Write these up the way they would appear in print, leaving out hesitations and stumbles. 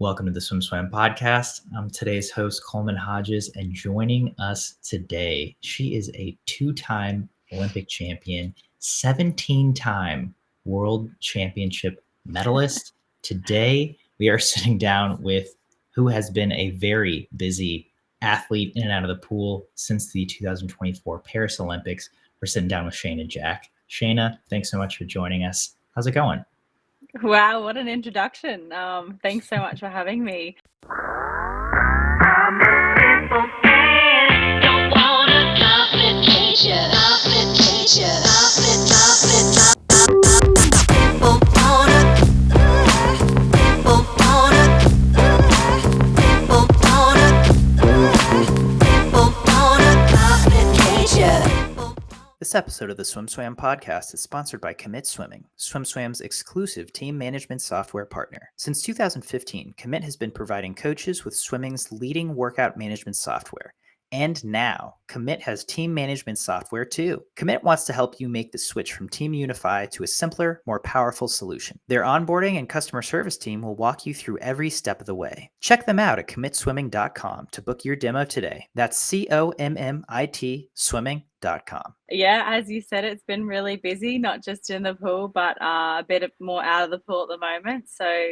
Welcome to the Swim Swam podcast. I'm today's host, Coleman Hodges, and joining us today, she is a two-time Olympic champion, 17-time World Championship medalist. Today, we are sitting down with who has been a very busy athlete in and out of the pool since the 2024 Paris Olympics. We're sitting down with Shayna Jack. Shayna, thanks so much for joining us. How's it going? Wow, what an introduction. Thanks so much for having me. This episode of the Swim Swam podcast is sponsored by Commit Swimming, Swim Swam's exclusive team management software partner. Since 2015, Commit has been providing coaches with swimming's leading workout management software. And now, Commit has team management software too. Commit wants to help you make the switch from Team Unify to a simpler, more powerful solution. Their onboarding and customer service team will walk you through every step of the way. Check them out at commitswimming.com to book your demo today. That's COMMIT swimming.com. Yeah, as you said, it's been really busy, not just in the pool, but a bit more out of the pool at the moment. So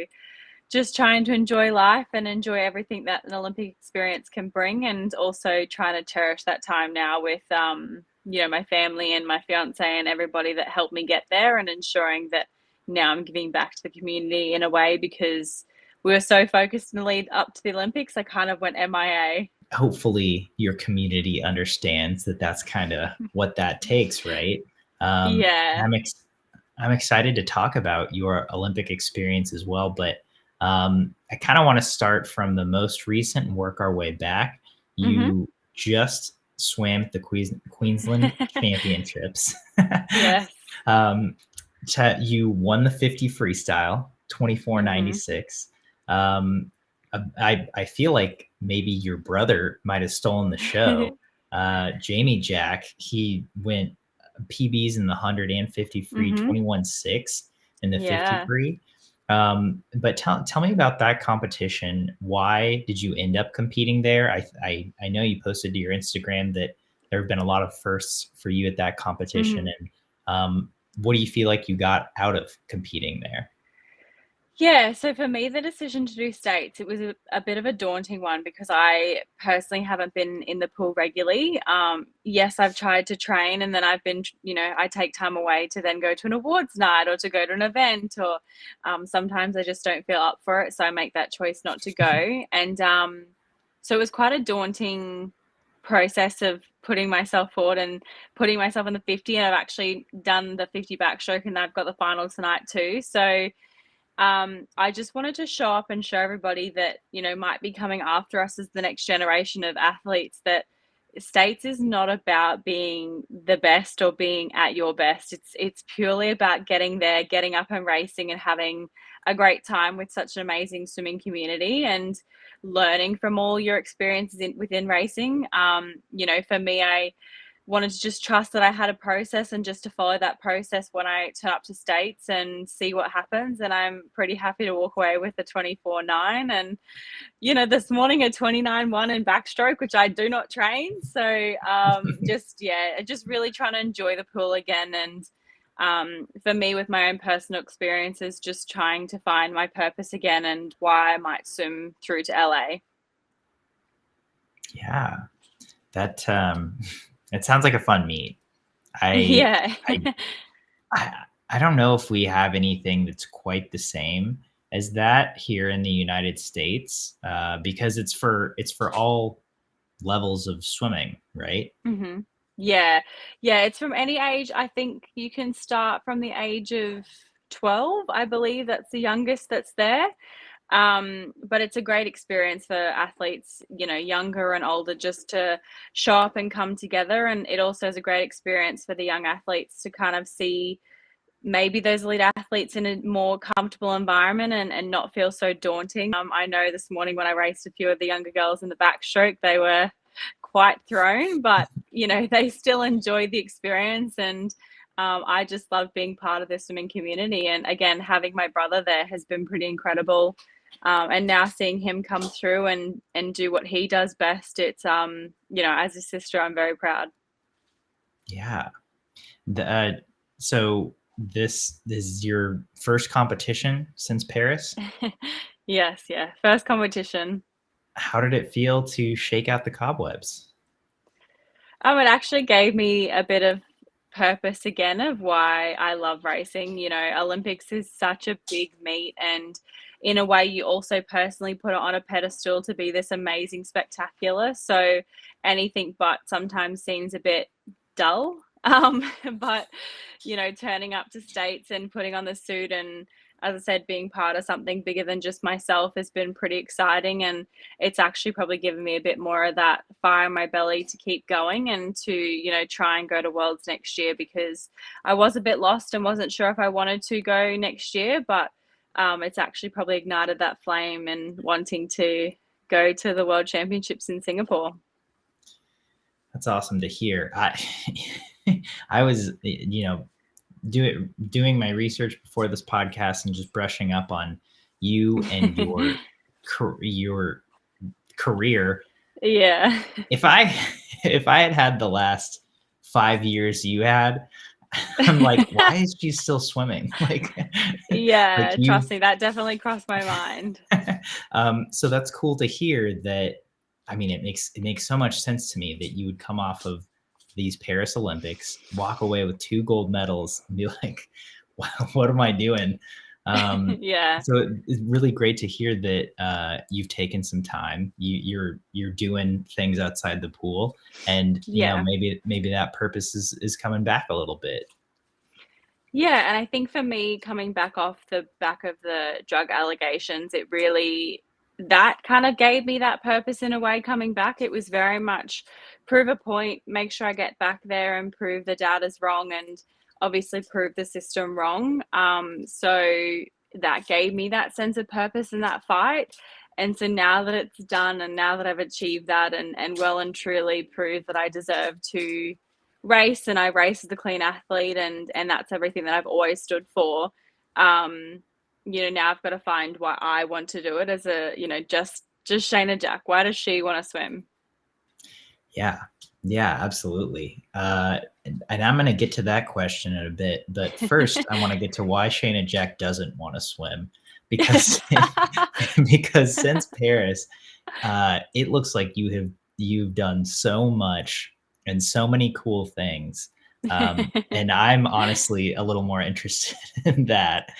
just trying to enjoy life and enjoy everything that an Olympic experience can bring, and also trying to cherish that time now with my family and my fiance and everybody that helped me get there, and ensuring that now I'm giving back to the community in a way, because we were so focused in the lead up to the Olympics, I kind of went MIA. Hopefully your community understands that that's kind of what that takes, right? Yeah. I'm excited to talk about your Olympic experience as well, but I kind of want to start from the most recent and work our way back. You just swam at the Queensland Championships. Yes. You won the 50 freestyle, 24.96. I feel like maybe your brother might have stolen the show. Shayna Jack, he went PBs in the 100 and 50 free, 21.6 in the 50 free. But tell me about that competition. Why did you end up competing there? I know you posted to your Instagram that there have been a lot of firsts for you at that competition. And what do you feel like you got out of competing there? Yeah, so for me, the decision to do states, it was a bit of a daunting one, because I personally haven't been in the pool regularly. Yes, I've tried to train, and then I've been, I take time away to then go to an awards night or to go to an event, or sometimes I just don't feel up for it. So I make that choice not to go. And so it was quite a daunting process of putting myself forward and putting myself in the 50. And I've actually done the 50 backstroke, and I've got the final tonight too. So I just wanted to show up and show everybody that, might be coming after us as the next generation of athletes, that states is not about being the best or being at your best. It's purely about getting there, getting up and racing, and having a great time with such an amazing swimming community, and learning from all your experiences within racing. For me, I wanted to just trust that I had a process, and just to follow that process when I turn up to states and see what happens. And I'm pretty happy to walk away with a 24.9, and this morning a 29.1 in backstroke, which I do not train. So just really trying to enjoy the pool again. And for me, with my own personal experiences, just trying to find my purpose again, and why I might swim through to LA. Yeah, that it sounds like a fun meet. Yeah. I don't know if we have anything that's quite the same as that here in the United States, because it's for all levels of swimming, right? Yeah, it's from any age. I think you can start from the age of 12. I believe that's the youngest that's there. But it's a great experience for athletes, younger and older, just to show up and come together. And it also is a great experience for the young athletes to kind of see maybe those elite athletes in a more comfortable environment, and not feel so daunting. I know this morning when I raced a few of the younger girls in the backstroke, they were quite thrown, but they still enjoyed the experience. And I just love being part of the swimming community. And again, having my brother there has been pretty incredible. And now seeing him come through and do what he does best, it's as a sister, I'm very proud. Yeah. So this is your first competition since Paris. Yes, yeah, first competition. How did it feel to shake out the cobwebs? It actually gave me a bit of purpose again of why I love racing. Olympics is such a big meet, and in a way, you also personally put it on a pedestal to be this amazing spectacular. So anything but sometimes seems a bit dull. But turning up to states and putting on the suit and, as I said, being part of something bigger than just myself has been pretty exciting. And it's actually probably given me a bit more of that fire in my belly to keep going and to, try and go to Worlds next year, because I was a bit lost and wasn't sure if I wanted to go next year, but it's actually probably ignited that flame and wanting to go to the World Championships in Singapore. That's awesome to hear. I was, doing my research before this podcast and just brushing up on you and your career. Yeah. If I had the last 5 years you had, I'm like, why is she still swimming? Yeah, you. trust me, that definitely crossed my mind. So that's cool to hear that. I mean, it makes so much sense to me that you would come off of these Paris Olympics, walk away with 2 gold medals, and be like, wow, what am I doing? Yeah. So it's really great to hear that you've taken some time. You're doing things outside the pool, and Yeah. maybe that purpose is coming back a little bit. Yeah, and I think for me, coming back off the back of the drug allegations, it really that kind of gave me that purpose in a way coming back. It was very much prove a point, make sure I get back there and prove the data's wrong and obviously prove the system wrong. So that gave me that sense of purpose in that fight. And so now that it's done and now that I've achieved that and well and truly proved that I deserve to race and I race as a clean athlete and that's everything that I've always stood for. Now I've got to find why I want to do it as a, just Shayna Jack. Why does she want to swim? Yeah. Yeah, absolutely. And I'm going to get to that question in a bit, but first I want to get to why Shayna Jack doesn't want to swim, because because since Paris, it looks like you've done so much and so many cool things. And I'm honestly a little more interested in that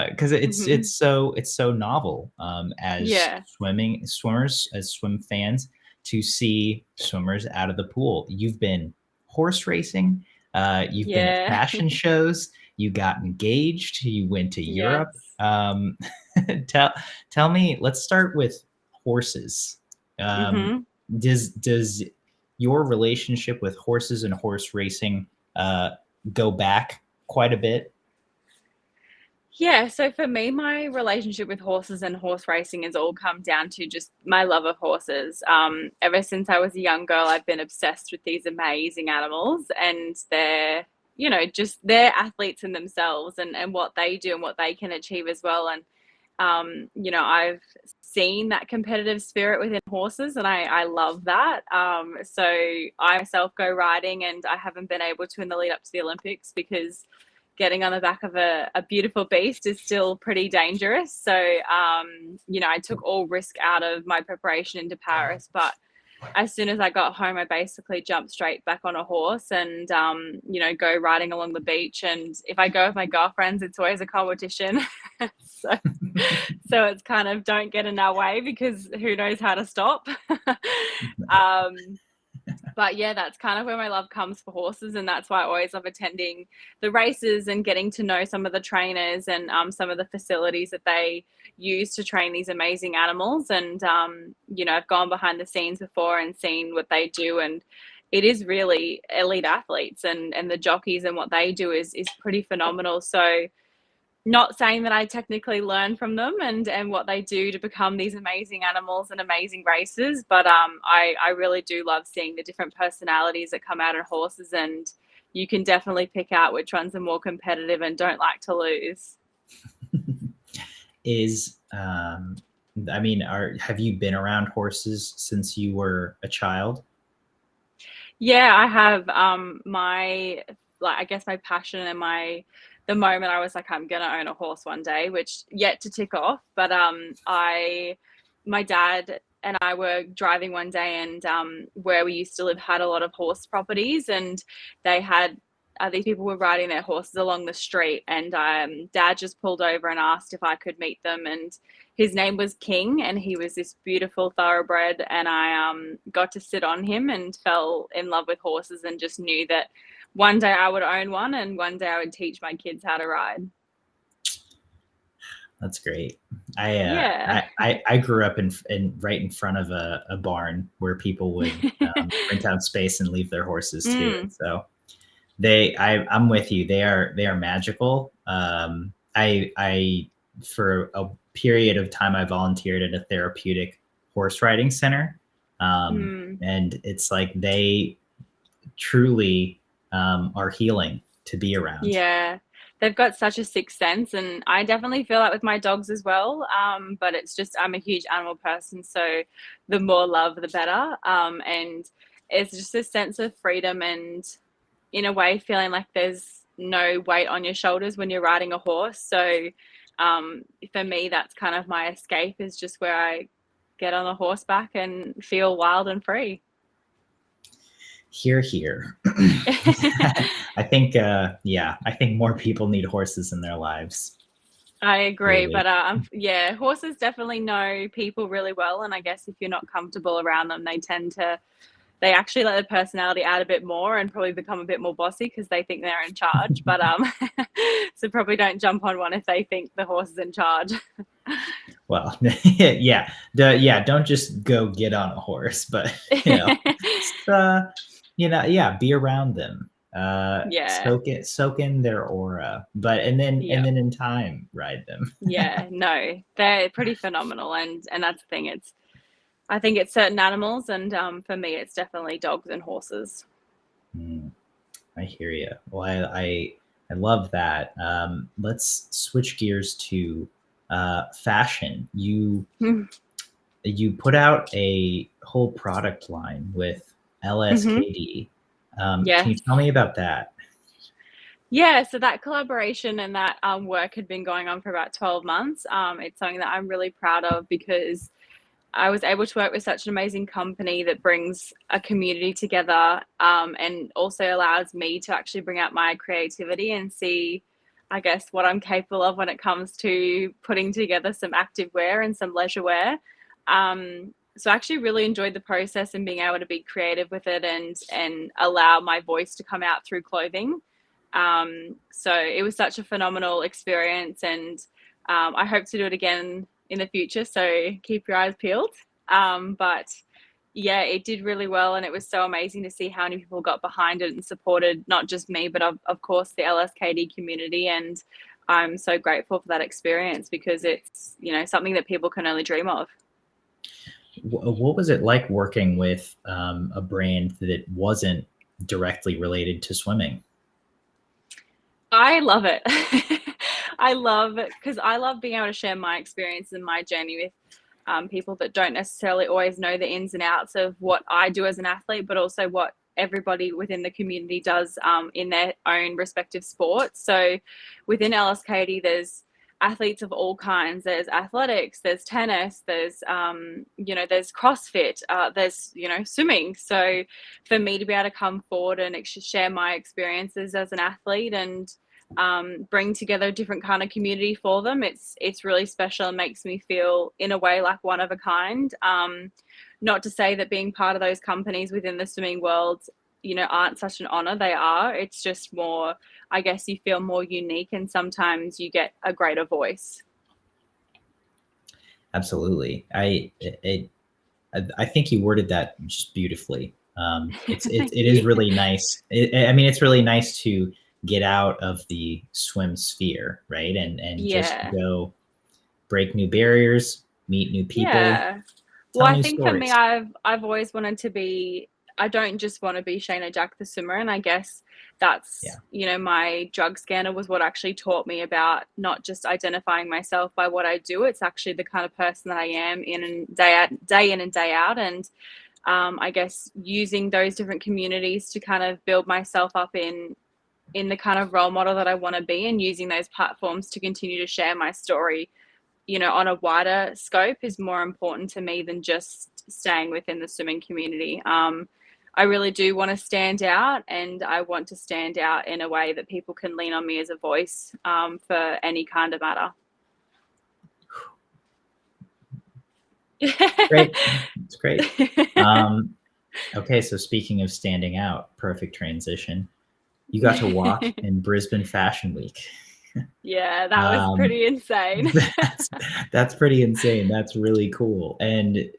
because it's so novel as Yeah. swimmers, as swim fans, to see swimmers out of the pool. You've been horse racing, you've been at Yeah. fashion shows, you got engaged, you went to Yes. Europe. Tell me, let's start with horses. Um, Hmm. does your relationship with horses and horse racing go back quite a bit? Yeah, so for me, my relationship with horses and horse racing has all come down to just my love of horses. Ever since I was a young girl, I've been obsessed with these amazing animals, and they're athletes in themselves and what they do and what they can achieve as well. And I've seen that competitive spirit within horses, and I love that. So I myself go riding, and I haven't been able to in the lead up to the Olympics because getting on the back of a beautiful beast is still pretty dangerous. So, I took all risk out of my preparation into Paris. But as soon as I got home, I basically jumped straight back on a horse and, go riding along the beach. And if I go with my girlfriends, it's always a competition. so, so it's kind of don't get in our way because who knows how to stop. um, but yeah, that's kind of where my love comes for horses, and that's why I always love attending the races and getting to know some of the trainers and some of the facilities that they use to train these amazing animals. And I've gone behind the scenes before and seen what they do, and it is really elite athletes, and the jockeys and what they do is pretty phenomenal. So not saying that I technically learn from them and what they do to become these amazing animals and amazing races, but I really do love seeing the different personalities that come out in horses, and you can definitely pick out which ones are more competitive and don't like to lose. is, I mean, have you been around horses since you were a child? Yeah, I have my like I guess my passion and the moment I was like I'm gonna own a horse one day, which yet to tick off. But I my dad and I were driving one day and where we used to live had a lot of horse properties and they had these people were riding their horses along the street and dad just pulled over and asked if I could meet them and his name was King and he was this beautiful thoroughbred and I got to sit on him and fell in love with horses and just knew that one day I would own one and one day I would teach my kids how to ride. That's great. Yeah. I grew up in right in front of a barn where people would rent out space and leave their horses too. And so I'm with you. They are magical. I for a period of time I volunteered at a therapeutic horse riding center, and it's like they truly are healing to be around. Yeah. They've got such a sixth sense, and I definitely feel that with my dogs as well. But it's just I'm a huge animal person, so the more love, the better. And it's just a sense of freedom and, in a way, feeling like there's no weight on your shoulders when you're riding a horse. So for me, that's kind of my escape is just where I get on a horseback and feel wild and free. Here, here. I think, I think more people need horses in their lives. I agree, Really. but yeah, horses definitely know people really well, and I guess if you're not comfortable around them, they actually let their personality out a bit more and probably become a bit more bossy because they think they're in charge. But so probably don't jump on one if they think the horse is in charge. Well, yeah, don't just go get on a horse, but yeah, be around them. Yeah, Soak in their aura, and then yeah, in time ride them. yeah. No, they're pretty phenomenal, and that's the thing. I think it's certain animals, and for me, it's definitely dogs and horses. I hear you. Well, I love that. Let's switch gears to fashion. You put out a whole product line with LSKD. Can you Yes. tell me about that? Yeah, so that collaboration and that work had been going on for about 12 months. It's something that I'm really proud of because I was able to work with such an amazing company that brings a community together and also allows me to actually bring out my creativity and see, I guess, what I'm capable of when it comes to putting together some active wear and some leisure wear. So I actually really enjoyed the process and being able to be creative with it and allow my voice to come out through clothing. So it was such a phenomenal experience, and I hope to do it again in the future. So keep your eyes peeled. But yeah, it did really well, and it was so amazing to see how many people got behind it and supported not just me, but of course the LSKD community. And I'm so grateful for that experience because it's something that people can only dream of. What was it like working with a brand that wasn't directly related to swimming? I love it. I love it because I love being able to share my experience and my journey with people that don't necessarily always know the ins and outs of what I do as an athlete, but also what everybody within the community does in their own respective sports. So within LSKD, there's athletes of all kinds. There's athletics, there's tennis, there's CrossFit, there's swimming. So for me to be able to come forward and share my experiences as an athlete and bring together a different kind of community for them, it's really special and makes me feel in a way like one of a kind. Not to say that being part of those companies within the swimming world aren't such an honor. They are. It's just more, I guess, you feel more unique and sometimes you get a greater voice. Absolutely. I think you worded that just beautifully. It Thank is you. really nice. I mean, it's really nice to get out of the swim sphere, right? And just Yeah. go break new barriers, meet new people, Yeah. Well, tell I new think for me, stories. I've always wanted to be I don't just want to be Shayna Jack the swimmer. And I guess that's, my drug scanner was what actually taught me about not just identifying myself by what I do. It's actually the kind of person that I am day in and day out. And I guess using those different communities to kind of build myself up in the kind of role model that I want to be, and using those platforms to continue to share my story, on a wider scope is more important to me than just staying within the swimming community. I really do want to stand out, and I want to stand out in a way that people can lean on me as a voice for any kind of matter. Great. It's great. Okay, so speaking of standing out, perfect transition. You got to walk in Brisbane Fashion Week. Yeah, that was pretty insane. That's pretty insane. That's really cool. And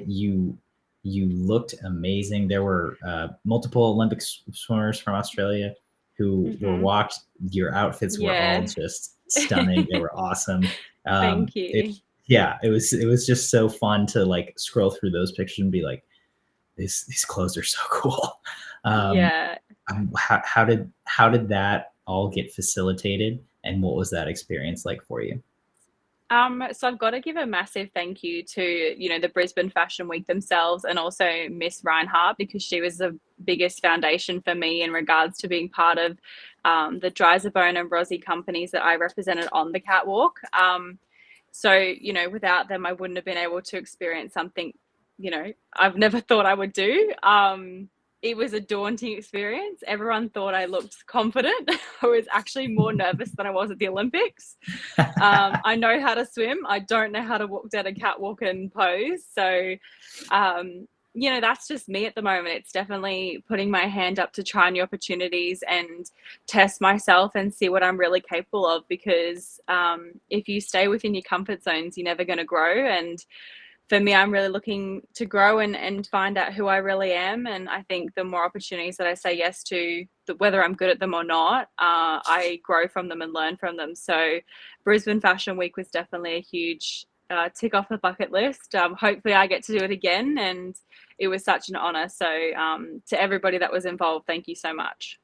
you looked amazing. There were multiple Olympic swimmers from Australia who were walked. Your outfits were all just stunning. They were awesome. Thank you. It was just so fun to like scroll through those pictures and be like, these clothes are so cool. How did that all get facilitated, and what was that experience like for you? So I've got to give a massive thank you to, the Brisbane Fashion Week themselves, and also Miss Reinhardt, because she was the biggest foundation for me in regards to being part of the Dryzabone and Rossi companies that I represented on the catwalk. So, without them, I wouldn't have been able to experience something, I've never thought I would do. It was a daunting experience. Everyone thought I looked confident. I was actually more nervous than I was at the Olympics. I know how to swim. I don't know how to walk down a catwalk and pose. So, that's just me at the moment. It's definitely putting my hand up to try new opportunities and test myself and see what I'm really capable of, because if you stay within your comfort zones, you're never going to grow. And for me, I'm really looking to grow and find out who I really am. And I think the more opportunities that I say yes to, whether I'm good at them or not, I grow from them and learn from them. So Brisbane Fashion Week was definitely a huge tick off the bucket list. Hopefully I get to do it again. And it was such an honor. So to everybody that was involved, thank you so much.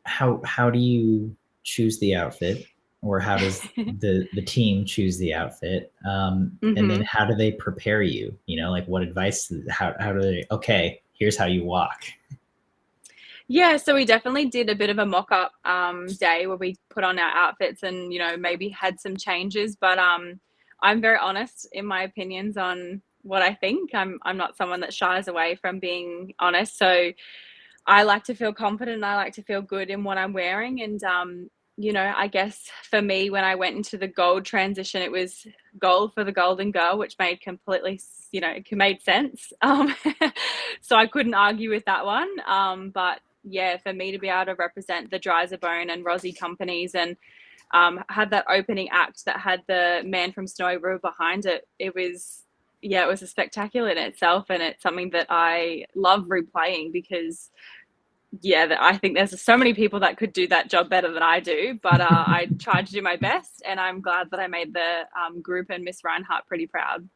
How do you choose the outfit? Or how does the team choose the outfit? And then how do they prepare you? Like what advice, how do they, okay, here's how you walk. Yeah, so we definitely did a bit of a mock-up day where we put on our outfits and, maybe had some changes. But I'm very honest in my opinions on what I think. I'm not someone that shies away from being honest. So I like to feel confident. I like to feel good in what I'm wearing. And I guess for me, when I went into the gold transition, it was gold for the golden girl, which made completely, it made sense. So I couldn't argue with that one. But yeah, for me to be able to represent the Dryzabone and Rossi companies and had that opening act that had the man from Snowy River behind it, it was a spectacular in itself. And it's something that I love replaying because I think there's so many people that could do that job better than I do, but I tried to do my best, and I'm glad that I made the group and Miss Reinhardt pretty proud.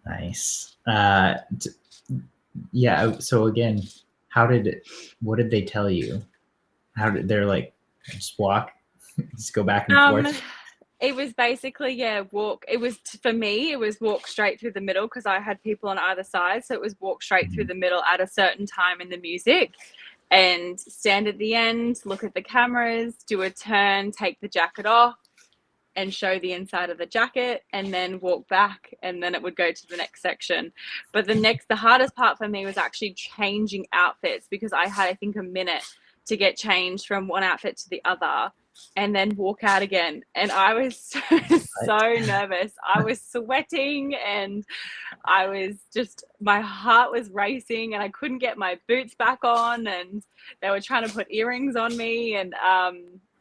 Nice. So again, what did they tell you? They're like, just walk, just go back and forth? It was basically, walk. It was, for me, it was walk straight through the middle because I had people on either side. So it was walk straight through the middle at a certain time in the music and stand at the end, look at the cameras, do a turn, take the jacket off and show the inside of the jacket and then walk back. And then it would go to the next section. But the hardest part for me was actually changing outfits because I had, I think, a minute to get changed from one outfit to the other and then walk out again. And I was so nervous. I was sweating and I was just, my heart was racing and I couldn't get my boots back on and they were trying to put earrings on me. And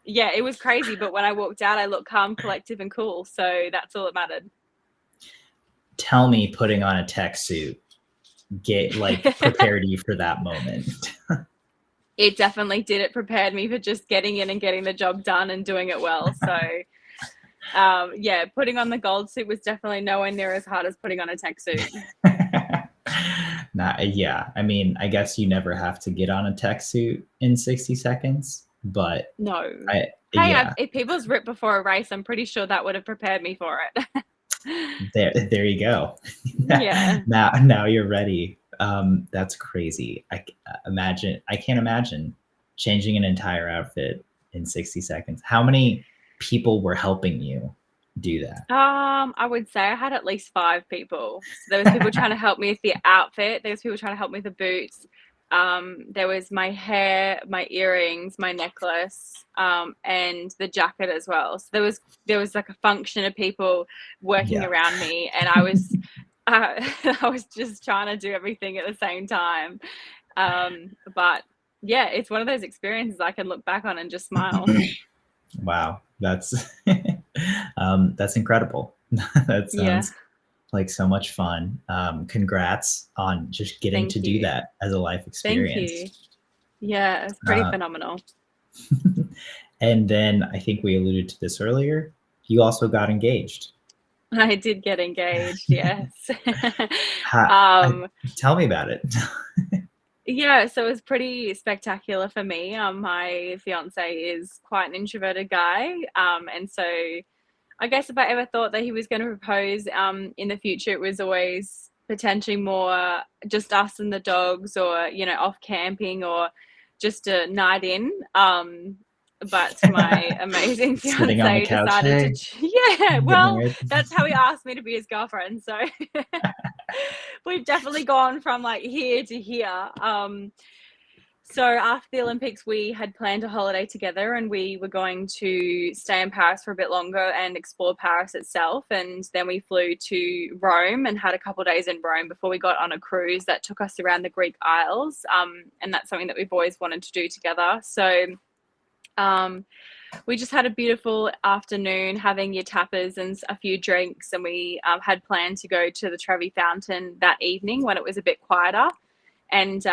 it was crazy. But when I walked out, I looked calm, collective and cool. So that's all that mattered. Tell me putting on a tech suit prepared you for that moment. It definitely did. It prepared me for just getting in and getting the job done and doing it well. So, putting on the gold suit was definitely nowhere near as hard as putting on a tech suit. Yeah, I mean, I guess you never have to get on a tech suit in 60 seconds, but No. Hey, yeah, if people's ripped before a race, I'm pretty sure that would have prepared me for it. there you go. Yeah. Now you're ready. That's crazy. I can't imagine changing an entire outfit in 60 seconds. How many people were helping you do that? I would say I had at least 5 people. So there was people trying to help me with the outfit. There was people trying to help me with the boots. There was my hair, my earrings, my necklace, and the jacket as well. So there was like a function of people working Yeah. around me, and I was I was just trying to do everything at the same time. But yeah, it's one of those experiences I can look back on and just smile. Wow, that's that's incredible. That Yeah, sounds like so much fun. Congrats on just getting thank to do you. that as a life Thank experience. you. Yeah, it's pretty Uh, phenomenal. and then I think we alluded to this earlier. You also got engaged. I did get engaged, yes. Ha, Um, tell me about it. yeah, so it was pretty spectacular for me. My fiance is quite an introverted guy, and so I guess if I ever thought that he was going to propose in the future, it was always potentially more just us and the dogs, or off camping, or just a night in. But my amazing Sitting on the fiance couch. decided to, Hey, yeah, I'm getting well, married. that's how he asked me to be his girlfriend. So we've definitely gone from like here to here. So after the Olympics, we had planned a holiday together, and we were going to stay in Paris for a bit longer and explore Paris itself. And then we flew to Rome and had a couple of days in Rome before we got on a cruise that took us around the Greek Isles. And that's something that we've always wanted to do together. So we just had a beautiful afternoon having your tapas and a few drinks. And we had planned to go to the Trevi Fountain that evening when it was a bit quieter. And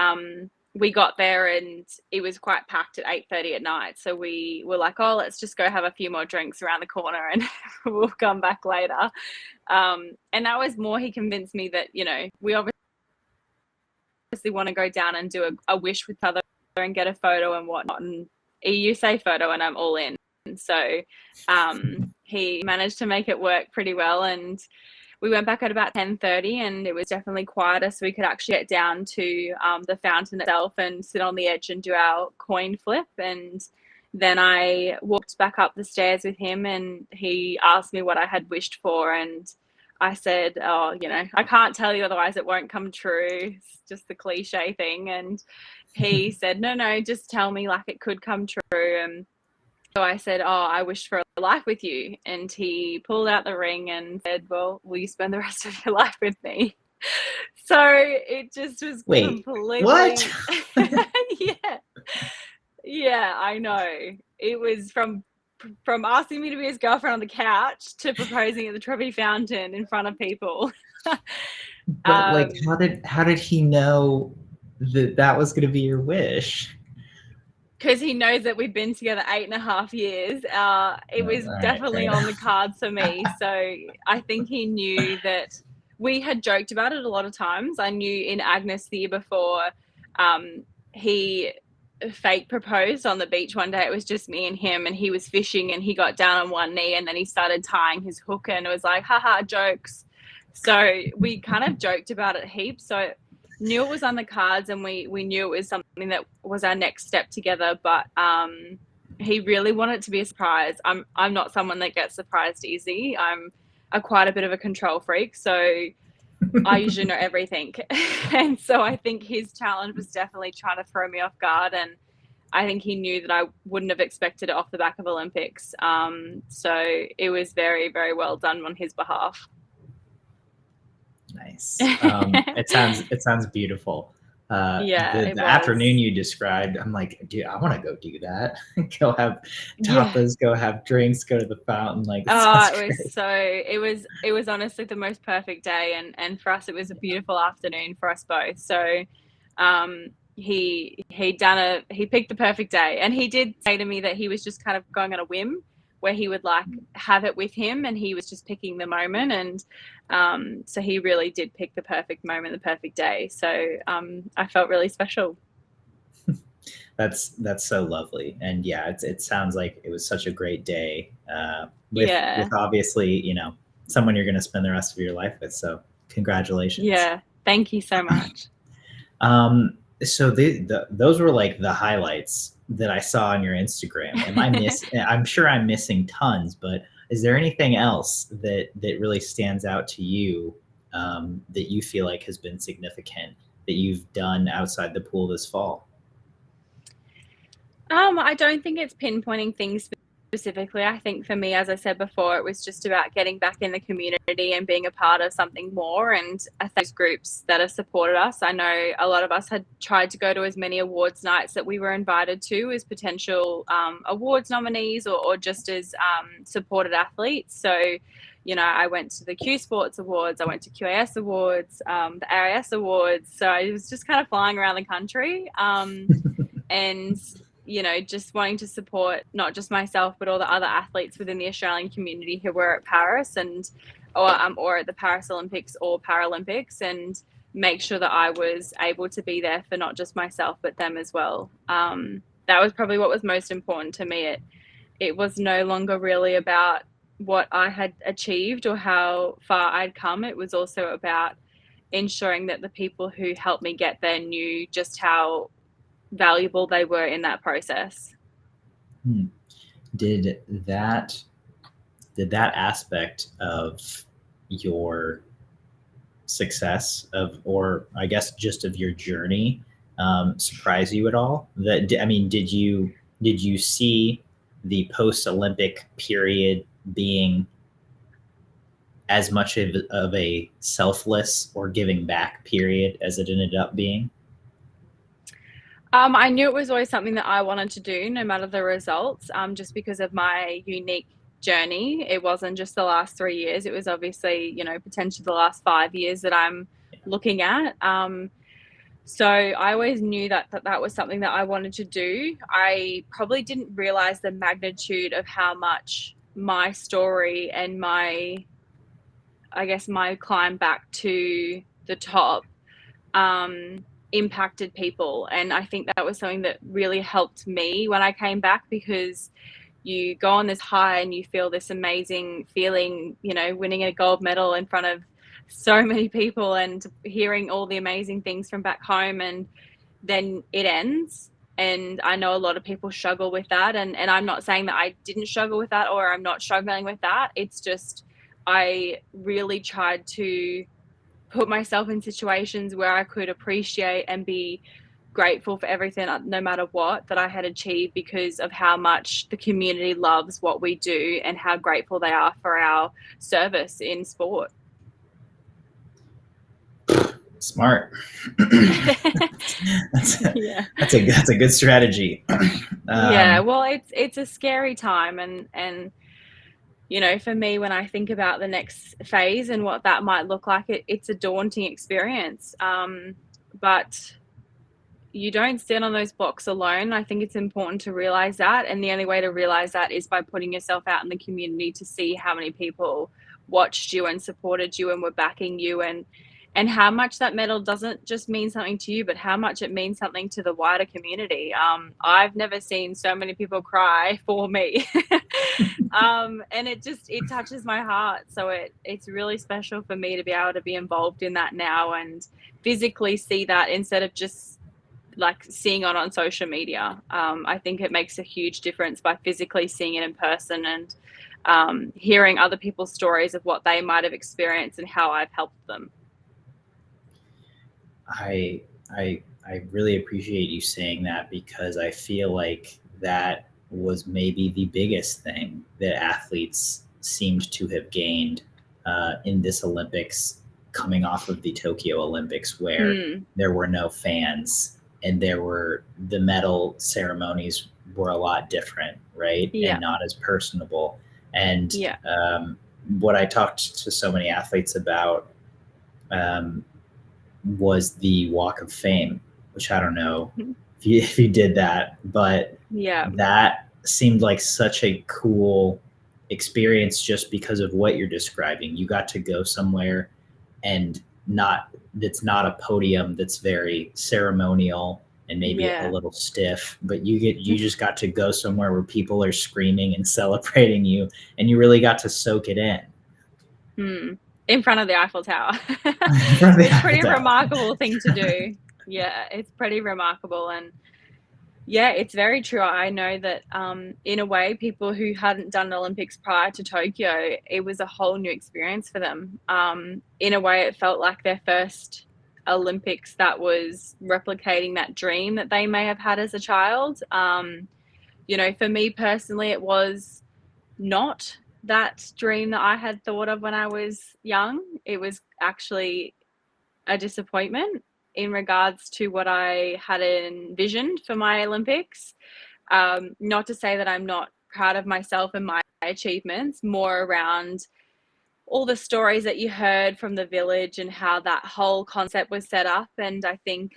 we got there and it was quite packed at 8:30 at night. So we were like, oh, let's just go have a few more drinks around the corner and we'll come back later. And that was more, he convinced me that, we obviously want to go down and do a wish with other and get a photo and whatnot. And you say photo and I'm all in. So he managed to make it work pretty well. And we went back at about 10:30 and it was definitely quieter, so we could actually get down to the fountain itself and sit on the edge and do our coin flip. And then I walked back up the stairs with him and he asked me what I had wished for. And I said, oh, I can't tell you, otherwise it won't come true. It's just the cliche thing. And he said, no, just tell me, like, it could come true. And so I said, oh, I wish for a life with you. And he pulled out the ring and said, well, will you spend the rest of your life with me? So it just was Wait, what? completely, yeah, yeah, I know. It was from asking me to be his girlfriend on the couch to proposing at the Trevi Fountain in front of people. But like, how did he know that was going to be your wish? Because he knows that we've been together 8.5 years. It was All right, fair definitely on the enough. cards for me. So I think he knew that we had joked about it a lot of times. I knew in Agnes the year before, he fake proposed on the beach one day. It was just me and him, and he was fishing and he got down on one knee and then he started tying his hook and it was like, haha, jokes. So we kind of joked about it heaps. So knew it was on the cards and we knew it was something that was our next step together. But he really wanted it to be a surprise. I'm not someone that gets surprised easy. I'm quite a bit of a control freak. So I usually know everything. And so I think his challenge was definitely trying to throw me off guard. And I think he knew that I wouldn't have expected it off the back of Olympics. So it was very, very well done on his behalf. Nice. It sounds beautiful. Yeah, it The was. afternoon you described, I'm like, dude, I want to go do that. Go have Yeah. tapas, go have drinks, go to the fountain. Like, it sounds great. It was honestly the most perfect day, and for us it was a beautiful afternoon for us both. So he picked the perfect day, and he did say to me that he was just kind of going on a whim, where he would like have it with him, and he was just picking the moment. And so he really did pick the perfect moment, the perfect day. So I felt really special. That's so lovely. And yeah, it sounds like it was such a great day, with obviously, you know, someone you're going to spend the rest of your life with. So congratulations. Yeah. Thank you so much. So those were like the highlights that I saw on your Instagram. I'm sure I'm missing tons, but is there anything else that really stands out to you, that you feel like has been significant that you've done outside the pool this fall? I don't think it's pinpointing things specifically. I think for me, as I said before, it was just about getting back in the community and being a part of something more. And I thank those groups that have supported us. I know a lot of us had tried to go to as many awards nights that we were invited to as potential awards nominees, or just as supported athletes. So, you know, I went to the Q Sports Awards, I went to QAS Awards, the AIS Awards. So I was just kind of flying around the country. And you know, just wanting to support not just myself, but all the other athletes within the Australian community who were at Paris or at the Paris Olympics or Paralympics, and make sure that I was able to be there for not just myself, but them as well. That was probably what was most important to me. It was no longer really about what I had achieved or how far I'd come. It was also about ensuring that the people who helped me get there knew just how valuable they were in that process. Did that aspect of your success or I guess just of your journey, surprise you at all? Did you see the post-Olympic period being as much of a selfless or giving back period as it ended up being? I knew it was always something that I wanted to do, no matter the results, just because of my unique journey. It wasn't just the last 3 years. It was obviously, you know, potentially the last 5 years that I'm looking at. So I always knew that was something that I wanted to do. I probably didn't realize the magnitude of how much my story and my climb back to the top impacted people. And I think that was something that really helped me when I came back, because you go on this high and you feel this amazing feeling, you know, winning a gold medal in front of so many people and hearing all the amazing things from back home, and then it ends. And I know a lot of people struggle with that, and I'm not saying that I didn't struggle with that or I'm not struggling with that. It's just I really tried to put myself in situations where I could appreciate and be grateful for everything, no matter what, that I had achieved, because of how much the community loves what we do and how grateful they are for our service in sport. Smart. That's a good strategy. Yeah, well, it's a scary time, and you know, for me, when I think about the next phase and what that might look like, it's a daunting experience. But you don't stand on those blocks alone. I think it's important to realize that. And the only way to realize that is by putting yourself out in the community to see how many people watched you and supported you and were backing you, and how much that medal doesn't just mean something to you, but how much it means something to the wider community. I've never seen so many people cry for me. And it touches my heart. So it's really special for me to be able to be involved in that now and physically see that instead of just like seeing it on social media. I think it makes a huge difference by physically seeing it in person and hearing other people's stories of what they might have experienced and how I've helped them. I really appreciate you saying that, because I feel like that was maybe the biggest thing that athletes seemed to have gained in this Olympics, coming off of the Tokyo Olympics, where there were no fans and the medal ceremonies were a lot different, right? Yeah. And not as personable. And what I talked to so many athletes about was the Walk of Fame, which I don't know if you did that, but that seemed like such a cool experience just because of what you're describing. You got to go somewhere and that's not a podium that's very ceremonial and maybe a Yeah. little stiff, but you just got to go somewhere where people are screaming and celebrating you, and you really got to soak it in. In front of the Eiffel Tower. From the It's a Eiffel pretty Tower. remarkable thing to do. Yeah, it's pretty remarkable. And yeah, it's very true. I know that in a way, people who hadn't done Olympics prior to Tokyo, it was a whole new experience for them. In a way, it felt like their first Olympics that was replicating that dream that they may have had as a child. For me personally, it was not that dream that I had thought of when I was young. It was actually a disappointment in regards to what I had envisioned for my Olympics. Not to say that I'm not proud of myself and my achievements, more around all the stories that you heard from the village and how that whole concept was set up. And I think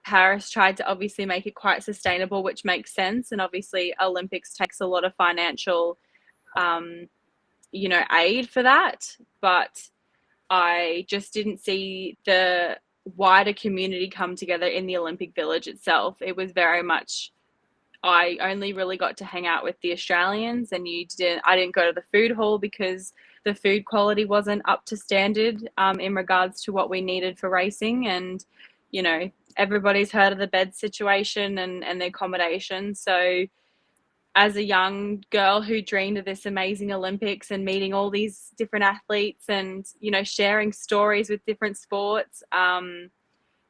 Paris tried to obviously make it quite sustainable, which makes sense. And obviously Olympics takes a lot of financial aid for that, but I just didn't see the wider community come together in the Olympic Village itself. It was very much, I only really got to hang out with the Australians, and I didn't go to the food hall because the food quality wasn't up to standard in regards to what we needed for racing. And, everybody's heard of the bed situation and the accommodation. So as a young girl who dreamed of this amazing Olympics and meeting all these different athletes and, sharing stories with different sports,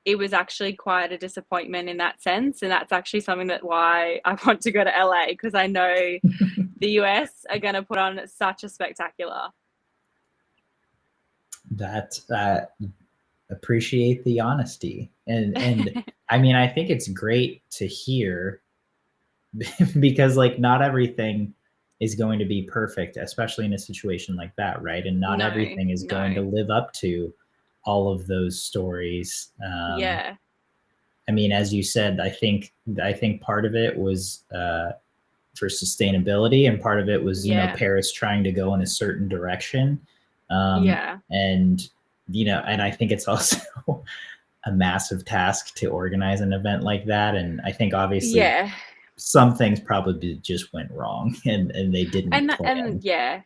it was actually quite a disappointment in that sense. And that's actually something that why I want to go to LA, because I know the US are going to put on such a spectacular. That appreciate the honesty. And I mean, I think it's great to hear because like not everything is going to be perfect, especially in a situation like that, right? And not everything is going to live up to all of those stories. Yeah. I mean, as you said, I think part of it was for sustainability, and part of it was Paris trying to go in a certain direction. And and I think it's also a massive task to organize an event like that. And I think obviously some things probably just went wrong and they didn't plan. And yeah,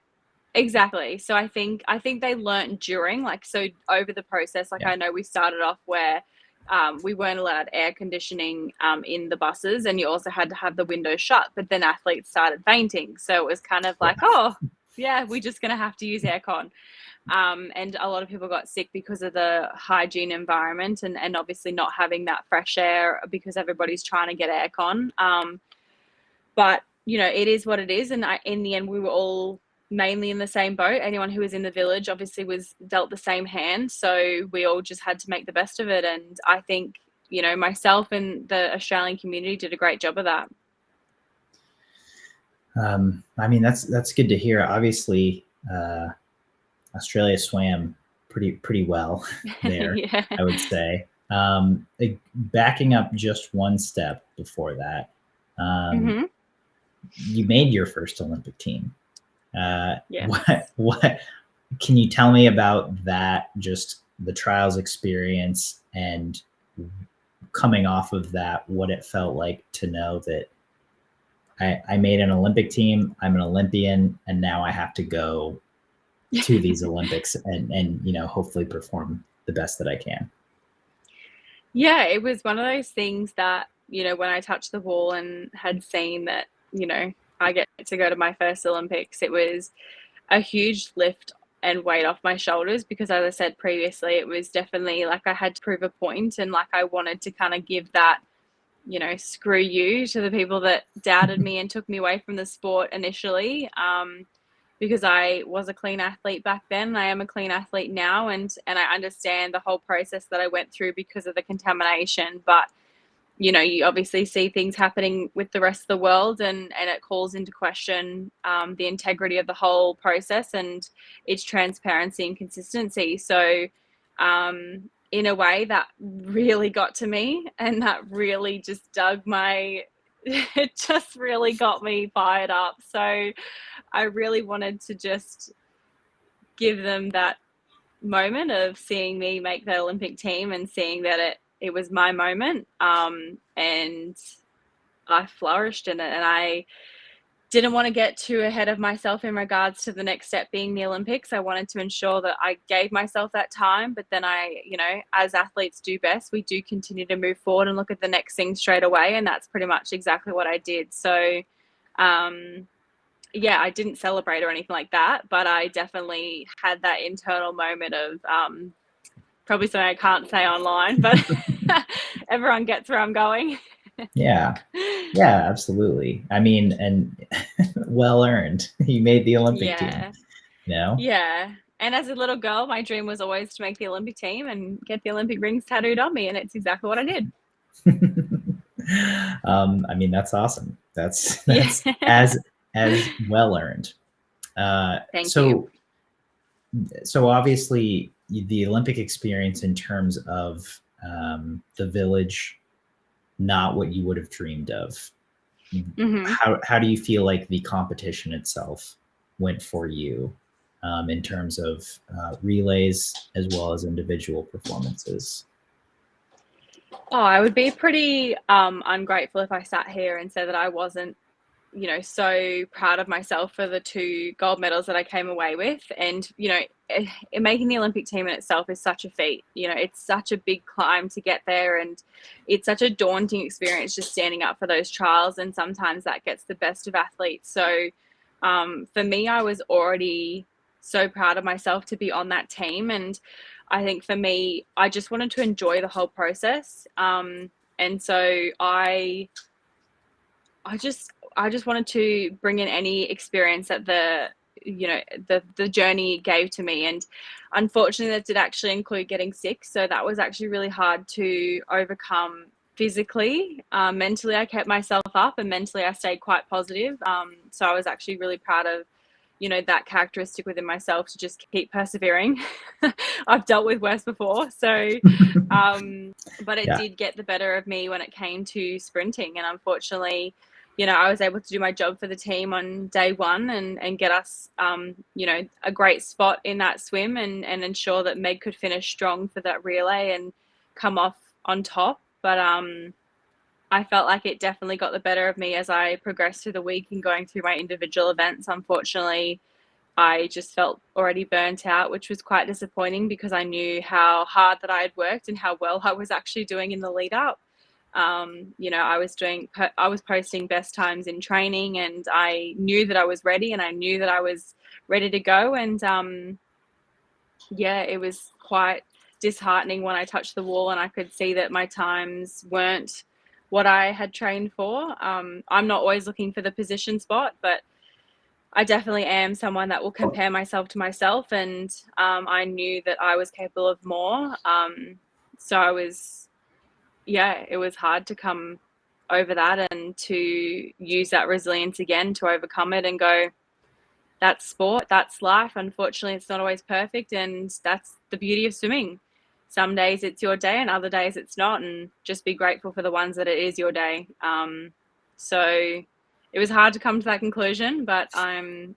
exactly. So I think they learned during, so over the process, I know we started off where we weren't allowed air conditioning in the buses, and you also had to have the windows shut, but then athletes started fainting. So it was kind of like, oh yeah, we're just going to have to use aircon. And a lot of people got sick because of the hygiene environment and obviously not having that fresh air because everybody's trying to get aircon. But, it is what it is. And in the end, we were all mainly in the same boat. Anyone who was in the village obviously was dealt the same hand. So we all just had to make the best of it. And I think, myself and the Australian community did a great job of that. I mean, that's good to hear. Obviously, Australia swam pretty well there, I would say. Backing up just one step before that, you made your first Olympic team. What can you tell me about that? Just the trials experience and coming off of that, what it felt like to know that I made an Olympic team, I'm an Olympian, and now I have to go to these Olympics and hopefully perform the best that I can. Yeah, it was one of those things that, when I touched the wall and had seen that, I get to go to my first Olympics, it was a huge lift and weight off my shoulders because, as I said previously, it was definitely I had to prove a point, and I wanted to kind of give that, screw you to the people that doubted me and took me away from the sport initially. Because I was a clean athlete back then, and I am a clean athlete now, and I understand the whole process that I went through because of the contamination. But, you obviously see things happening with the rest of the world, and it calls into question the integrity of the whole process and its transparency and consistency. So in a way that really got to me, and that really just dug my it just really got me fired up. So I really wanted to just give them that moment of seeing me make the Olympic team and seeing that it was my moment. And I flourished in it, and I didn't want to get too ahead of myself in regards to the next step being the Olympics. I wanted to ensure that I gave myself that time, but then as athletes do best, we do continue to move forward and look at the next thing straight away. And that's pretty much exactly what I did. So, yeah, I didn't celebrate or anything like that, but I definitely had that internal moment of probably something I can't say online, but everyone gets where I'm going. Yeah, absolutely. I mean, and well earned. You made the Olympic team. Yeah. And as a little girl, my dream was always to make the Olympic team and get the Olympic rings tattooed on me, and it's exactly what I did. I mean, that's awesome. That's as well earned. Thank you. So obviously the Olympic experience in terms of the village, not what you would have dreamed of. Mm-hmm. How do you feel like the competition itself went for you in terms of relays as well as individual performances? Oh, I would be pretty ungrateful if I sat here and said that I wasn't, so proud of myself for the 2 gold medals that I came away with. And, making the Olympic team in itself is such a feat. It's such a big climb to get there, and it's such a daunting experience just standing up for those trials. And sometimes that gets the best of athletes. So for me, I was already so proud of myself to be on that team. And I think for me, I just wanted to enjoy the whole process. And so I just wanted to bring in any experience that the journey gave to me. And unfortunately, that did actually include getting sick. So that was actually really hard to overcome physically. Mentally, I kept myself up, and mentally I stayed quite positive. So I was actually really proud of, that characteristic within myself to just keep persevering. I've dealt with worse before. So, but it did get the better of me when it came to sprinting. And unfortunately, I was able to do my job for the team on day 1 and get us, a great spot in that swim and ensure that Meg could finish strong for that relay and come off on top. But I felt like it definitely got the better of me as I progressed through the week and going through my individual events. Unfortunately, I just felt already burnt out, which was quite disappointing because I knew how hard that I had worked and how well I was actually doing in the lead up. I was posting best times in training, and I knew that I was ready, and I knew that I was ready to go. And it was quite disheartening when I touched the wall and I could see that my times weren't what I had trained for. I'm not always looking for the position spot, but I definitely am someone that will compare myself to myself, and I knew that I was capable of more. So it was hard to come over that and to use that resilience again to overcome it and go, that's sport, that's life. Unfortunately, it's not always perfect, and that's the beauty of swimming. Some days it's your day and other days it's not, and just be grateful for the ones that it is your day. So it was hard to come to that conclusion, but I'm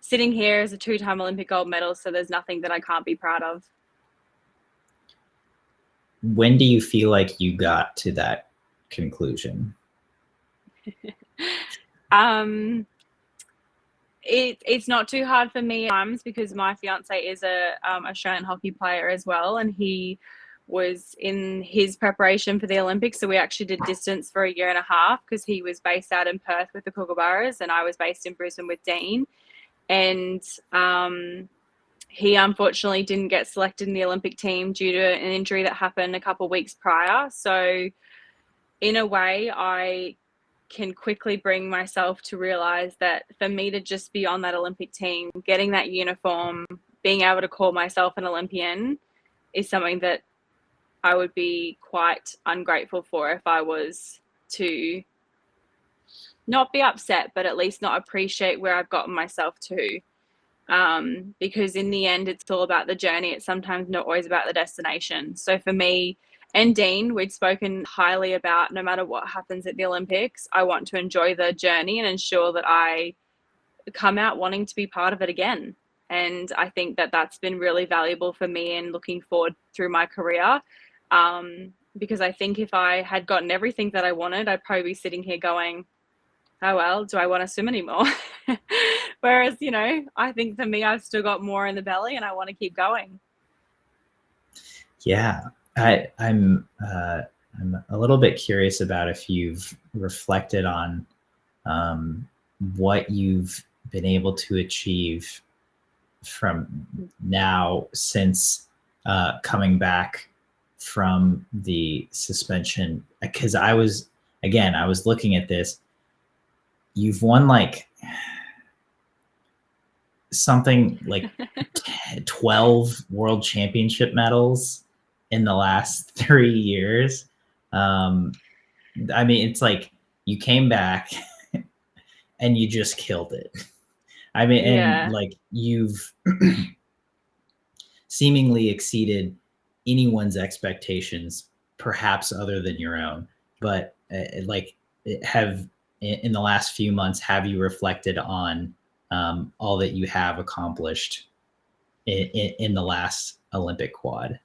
sitting here as a 2-time Olympic gold medalist, so there's nothing that I can't be proud of. When do you feel like you got to that conclusion? It's not too hard for me at times because my fiance is a Australian hockey player as well, and he was in his preparation for the Olympics. So we actually did distance for a year and a half because he was based out in Perth with the Kookaburras and I was based in Brisbane with Dean. And he unfortunately didn't get selected in the Olympic team due to an injury that happened a couple of weeks prior. So in a way, I can quickly bring myself to realize that for me to just be on that Olympic team, getting that uniform, being able to call myself an Olympian is something that I would be quite ungrateful for if I was to not be upset, but at least not appreciate where I've gotten myself to. Because in the end, it's all about the journey. It's sometimes not always about the destination. So for me, and Dean, we'd spoken highly about no matter what happens at the Olympics, I want to enjoy the journey and ensure that I come out wanting to be part of it again. And I think that that's been really valuable for me and looking forward through my career. Because I think if I had gotten everything that I wanted, I'd probably be sitting here going, oh, well, do I want to swim anymore? Whereas, you know, I think for me, I've still got more in the belly and I want to keep going. Yeah, I'm a little bit curious about if you've reflected on what you've been able to achieve from now since coming back from the suspension. Because I was looking at this. You've won like something like 12 world championship medals in the last 3 years. I mean, it's like you came back and you just killed it. I mean, and like you've seemingly exceeded anyone's expectations, perhaps other than your own. But like, have in the last few months, have you reflected on all that you have accomplished in the last Olympic quad?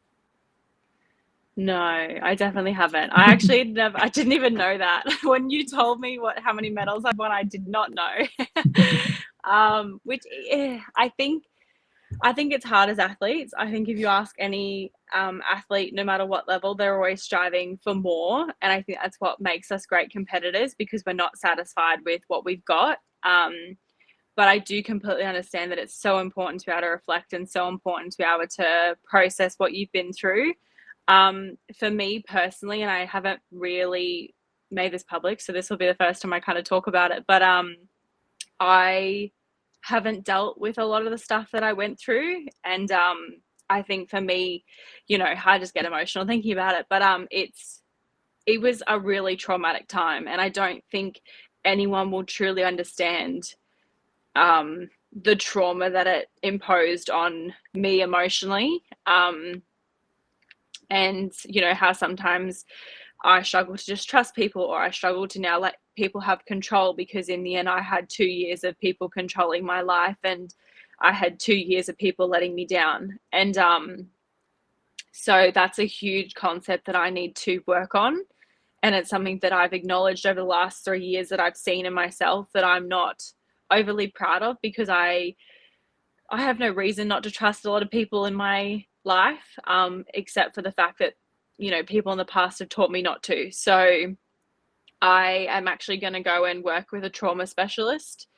No, I definitely haven't. I actually I didn't even know that. When you told me how many medals I've won, I did not know. Which I think it's hard as athletes. I think if you ask any athlete, no matter what level, they're always striving for more. And I think that's what makes us great competitors, because we're not satisfied with what we've got. But I do completely understand that it's so important to be able to reflect and so important to be able to process what you've been through. For me personally, and I haven't really made this public, so this will be the first time I kind of talk about it, but I haven't dealt with a lot of the stuff that I went through. And I think for me, you know, I just get emotional thinking about it, but it was a really traumatic time, and I don't think anyone will truly understand the trauma that it imposed on me emotionally. And you know how sometimes I struggle to just trust people, or I struggle to now let people have control, because in the end I had 2 years of people controlling my life, and I had 2 years of people letting me down. And so that's a huge concept that I need to work on, and it's something that I've acknowledged over the last 3 years that I've seen in myself that I'm not overly proud of, because I have no reason not to trust a lot of people in my life, except for the fact that, you know, people in the past have taught me not to. So I am actually going to go and work with a trauma specialist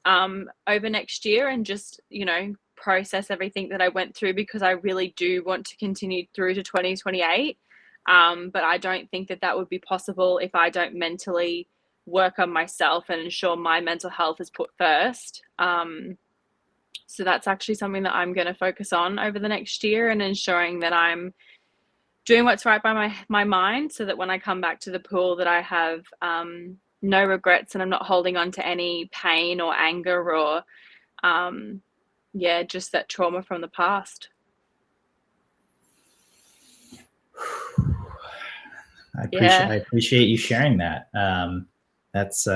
over next year, and just, you know, process everything that I went through, because I really do want to continue through to 2028. But I don't think that would be possible if I don't mentally work on myself and ensure my mental health is put first. So that's actually something that I'm going to focus on over the next year, and ensuring that I'm doing what's right by my mind, so that when I come back to the pool that I have no regrets, and I'm not holding on to any pain or anger or just that trauma from the past. I appreciate you sharing that. That's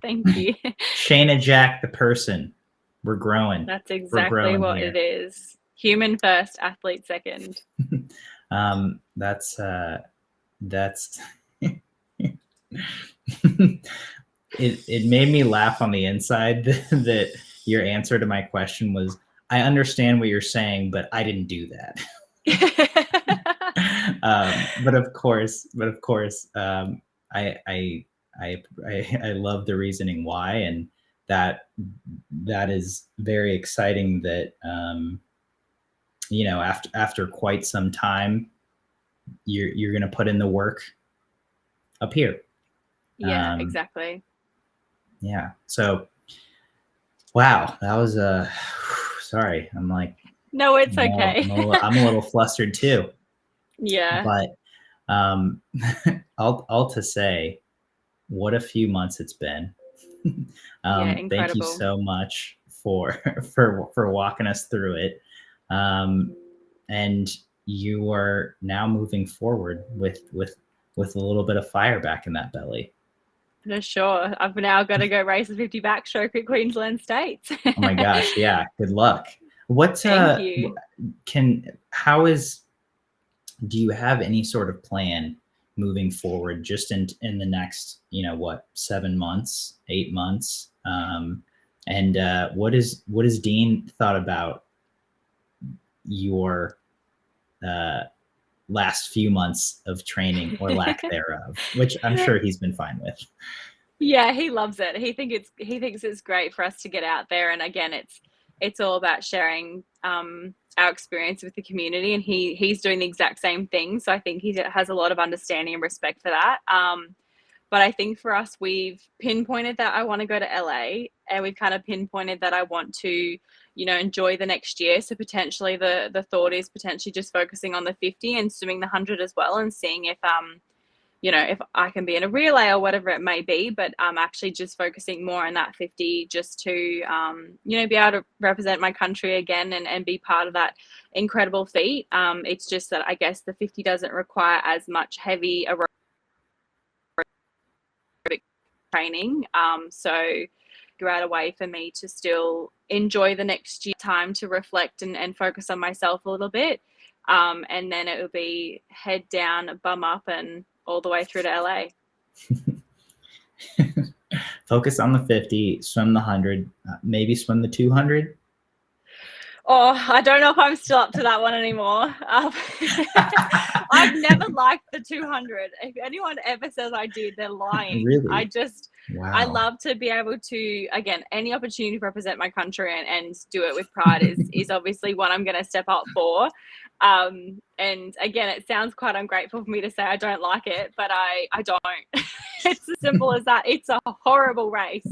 thank you. Shayna Jack, the person. We're growing. That's exactly what it is. Human first, athlete second. That's it made me laugh on the inside that your answer to my question was, I understand what you're saying, but I didn't do that. But of course, I love the reasoning why, and that is very exciting that you know, after quite some time, you're going to put in the work up here. Yeah, exactly. Yeah. So, wow, that was sorry. I'm like, no, it's okay. I'm a little flustered too. Yeah. But all to say, what a few months it's been. Thank you so much for walking us through it. and you are now moving forward with a little bit of fire back in that belly. For sure. I've now got to go race a 50 backstroke at Queensland States. Oh my gosh. Yeah. Good luck. Thank you. Do you have any sort of plan moving forward just in the next, 7 months, 8 months? And what is Dean thought about your last few months of training or lack thereof, which I'm sure he's been fine with? Yeah, he loves it. He thinks it's great for us to get out there, and again, it's all about sharing our experience with the community, and he's doing the exact same thing. So I think he has a lot of understanding and respect for that. But I think for us, we've pinpointed that I want to go to LA, and we've kind of pinpointed that I want to, enjoy the next year. So potentially the thought is potentially just focusing on the 50 and swimming the 100 as well, and seeing if if I can be in a relay or whatever it may be, but actually just focusing more on that 50 just to, be able to represent my country again and be part of that incredible feat. It's just that I guess the 50 doesn't require as much heavy aerobic training. So great way for me to still enjoy the next year, time to reflect and focus on myself a little bit. And then it will be head down, bum up, and all the way through to LA. Focus on the 50, swim the 100, maybe swim the 200. Oh, I don't know if I'm still up to that one anymore. I've never liked the 200. If anyone ever says I did, they're lying. Really? Wow. I love to be able to, again, any opportunity to represent my country and do it with pride is obviously what I'm going to step up for. And again, it sounds quite ungrateful for me to say I don't like it, but I don't. It's as simple as that. It's a horrible race.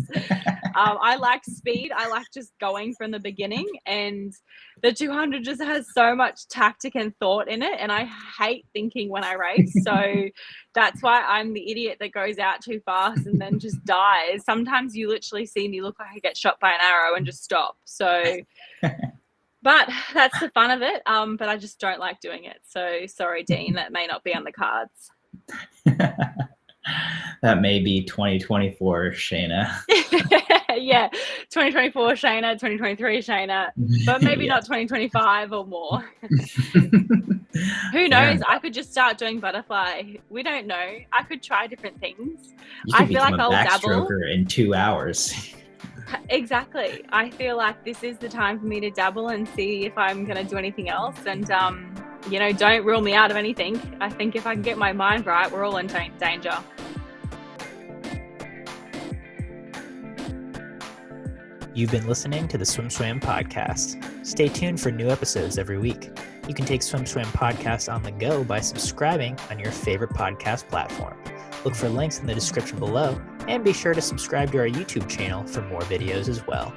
I like speed. I like just going from the beginning, and the 200 just has so much tactic and thought in it, and I hate thinking when I race. So that's why I'm the idiot that goes out too fast and then just dies. Sometimes you literally see me look like I get shot by an arrow and just stop. So but that's the fun of it. But I just don't like doing it. So sorry, Dean, that may not be on the cards. That may be 2024 Shayna. Yeah, 2024 Shayna, 2023 Shayna, but maybe not 2025 or more. Who knows? Yeah. I could just start doing butterfly. We don't know. I could try different things. I feel like I'll dabble in 2 hours. Exactly. I feel like this is the time for me to dabble and see if I'm going to do anything else. And, don't rule me out of anything. I think if I can get my mind right, we're all in danger. You've been listening to the Swim Swam podcast. Stay tuned for new episodes every week. You can take Swim Swam podcast on the go by subscribing on your favorite podcast platform. Look for links in the description below, and be sure to subscribe to our YouTube channel for more videos as well.